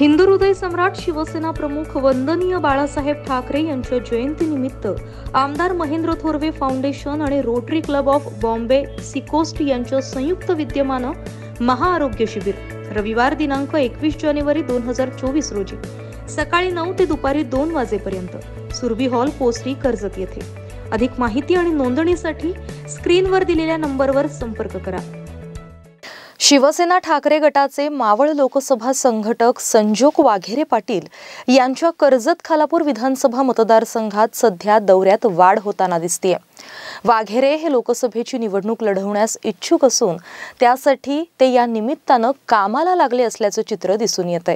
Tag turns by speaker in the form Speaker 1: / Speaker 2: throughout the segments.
Speaker 1: हिंदू हृदय सम्राट शिवसेना प्रमुख वंदनीय बाळासाहेब ठाकरे यांच्या जयंतीनिमित्त आमदार महेंद्र थोरवे फाउंडेशन आणि रोटरी क्लब ऑफ बॉम्बे सिकोस्ट यांच्या संयुक्त विद्यमानं महाआरोग्य शिबिर रविवार दिनांक 21 जानेवारी 2024 रोजी सकाळी 9 ते दुपारी 2 वाजेपर्यंत सुरभी हॉल पोस्टी कर्जत येथे। अधिक माहिती आणि नोंदणीसाठी स्क्रीनवर दिलेल्या नंबरवर संपर्क करा। शिवसेना ठाकरे गटाचे मावळ लोकसभा संघटक संजोग वाघेरे पाटील यांच्या कर्जत खालापूर विधानसभा मतदारसंघात सध्या दौऱ्यात वाढ होताना दिसते। वाघेरे हे लोकसभेची निवडणूक लढवण्यास इच्छुक असून त्यासाठी ते या निमित्तानं कामाला लागले असल्याचं चित्र दिसून येतंय।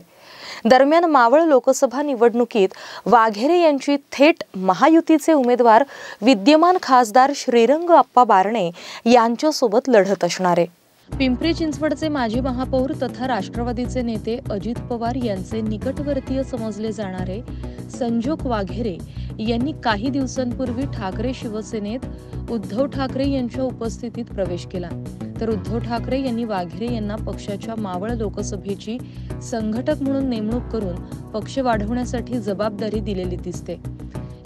Speaker 1: दरम्यान मावळ लोकसभा निवडणुकीत वाघेरे यांची थेट महायुतीचे उमेदवार विद्यमान खासदार श्रीरंग अप्पा बारणे यांच्यासोबत लढत असणार आहे। पिंपरी चिंचवडचे माजी महापौर तथा राष्ट्रवादीचे नेते अजित पवार यांचे निकटवर्तीय समजले जाणारे संजोग वाघेरे यांनी काही दिवसांपूर्वी ठाकरे शिवसेनेत उद्धव ठाकरे यांच्या उपस्थितीत प्रवेश केला, तर उद्धव ठाकरे यांनी वाघेरे यांना पक्षाच्या मावळ लोकसभेची संघटक म्हणून नेमणूक करून पक्ष वाढवण्यासाठी जबाबदारी दिलेली दिसते।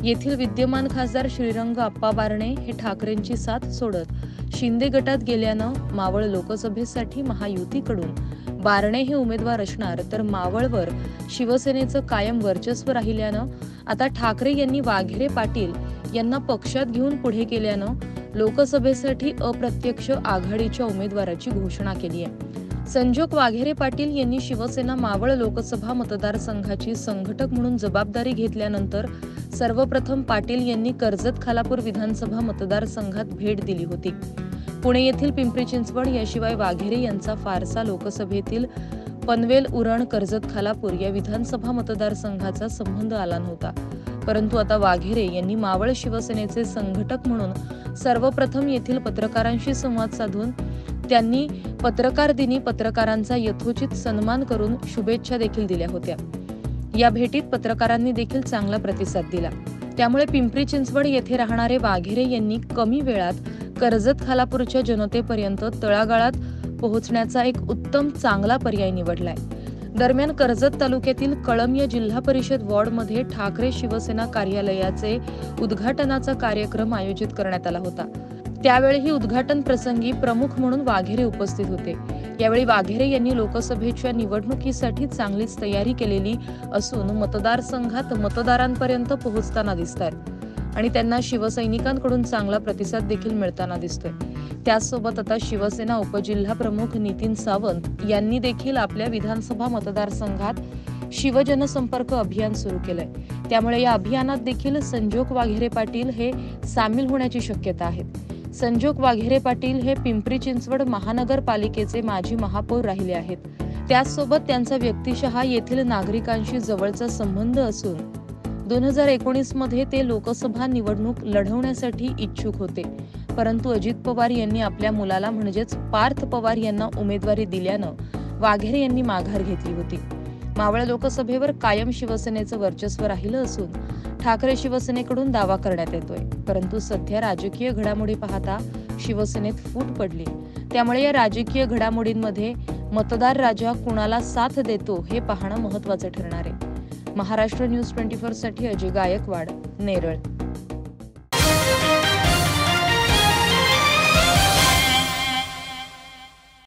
Speaker 1: येथील विद्यमान खासदार श्रीरंग अप्पा बारणे हे ठाकरेंची साथ सोडत शिंदे गटात गेल्यानं मावळ लोकसभेसाठी महायुतीकडून बारणे हे उमेदवार असणार, तर मावळवर शिवसेनेचं कायम वर्चस्व राहिल्यानं आता ठाकरे यांनी वाघेरे पाटील यांना पक्षात घेऊन पुढे केल्यानं लोकसभेसाठी अप्रत्यक्ष आघाडीच्या उमेदवाराची घोषणा केली आहे। संजोग वाघेरे पाटील यांनी शिवसेना मावळ लोकसभा मतदारसंघाची संघटक म्हणून जबाबदारी घेतल्यानंतर सर्वप्रथम पाटील यांनी कर्जत खालापूर विधानसभा मतदारसंघात भेट दिली होती। पुणे येथील पिंपरी चिंचवड याशिवाय वाघेरे यांचा फारसा लोकसभेतील पनवेल उरण कर्जत खालापूर या विधानसभा मतदारसंघाचा संबंध आला नव्हता, परंतु आता वाघेरे यांनी मावळ शिवसेनेचे संघटक म्हणून सर्वप्रथम येथील पत्रकारांशी संवाद साधून त्यांनी पत्रकार दिनी पत्रकारांचा यथोचित सन्मान करून शुभेच्छा देखील दिल्या होत्या। या भेटीत पत्रकारांनी देखील चांगला प्रतिसाद दिला, त्यामुळे पिंपरी चिंचवड येथे राहणारे वाघेरे यांनी कमी वेळात कर्जत खालापूरच्या जनतेपर्यंत तळागाळात पोहोचण्याचा एक उत्तम चांगला पर्याय निवडलाय। दरम्यान कर्जत तालुक्यातील कळंब या जिल्हा परिषद वॉर्डमध्ये ठाकरे शिवसेना कार्यालयाचे उद्घाटनाचा कार्यक्रम आयोजित करण्यात आला होता। त्यावेळी उद्घाटन प्रसंगी प्रमुख म्हणून वाघेरे उपस्थित होते। यावेळी वाघेरे यांनी लोकसभेच्या निवडणुकीसाठी चांगलीच तयारी केलेली असून मतदारसंघात मतदारांपर्यंत पोहोचताना दिसतात आणि त्यांना शिवसैनिकांकडून चांगला प्रतिसाद देखील मिळताना दिसतोय। त्याचसोबत आता शिवसेना उपजिल्हा प्रमुख नितीन सावंत यांनी देखील आपल्या विधानसभा मतदारसंघात शिवजनसंपर्क अभियान सुरू केलंय, त्यामुळे या अभियानात देखील संजोग वाघेरे पाटील हे सामील होण्याची शक्यता आहे। संजोग वाघेरे पाटील हे पिंपरी चिंचवड महानगरपालिकेचे माजी महापौर राहिले आहेत। त्याचसोबत त्यांचा व्यक्तिशः येथील नागरिकांशी जवळचा संबंध असून 2019 मध्ये ते लोकसभा निवडणूक लढवण्यासाठी इच्छुक होते, परंतु अजित पवार यांनी आपल्या मुलाला म्हणजेच पार्थ पवार यांना उमेदवारी दिल्यानं वाघेरे यांनी माघार घेतली होती। मावळ लोकसभेवर कायम शिवसेनेचं वर्चस्व राहिलं असून ठाकरे शिवसेनेकडून दावा करण्यात येतोय, परंतु सध्या राजकीय घडामोडी पाहता शिवसेनेत फूट पडली, त्यामुळे या राजकीय घडामोडींमध्ये मतदार राजा कुणाला साथ देतो हे पाहणं महत्त्वाचं ठरणार आहे। महाराष्ट्र न्यूज 24 साठी अजय गायकवाड, नेरळ।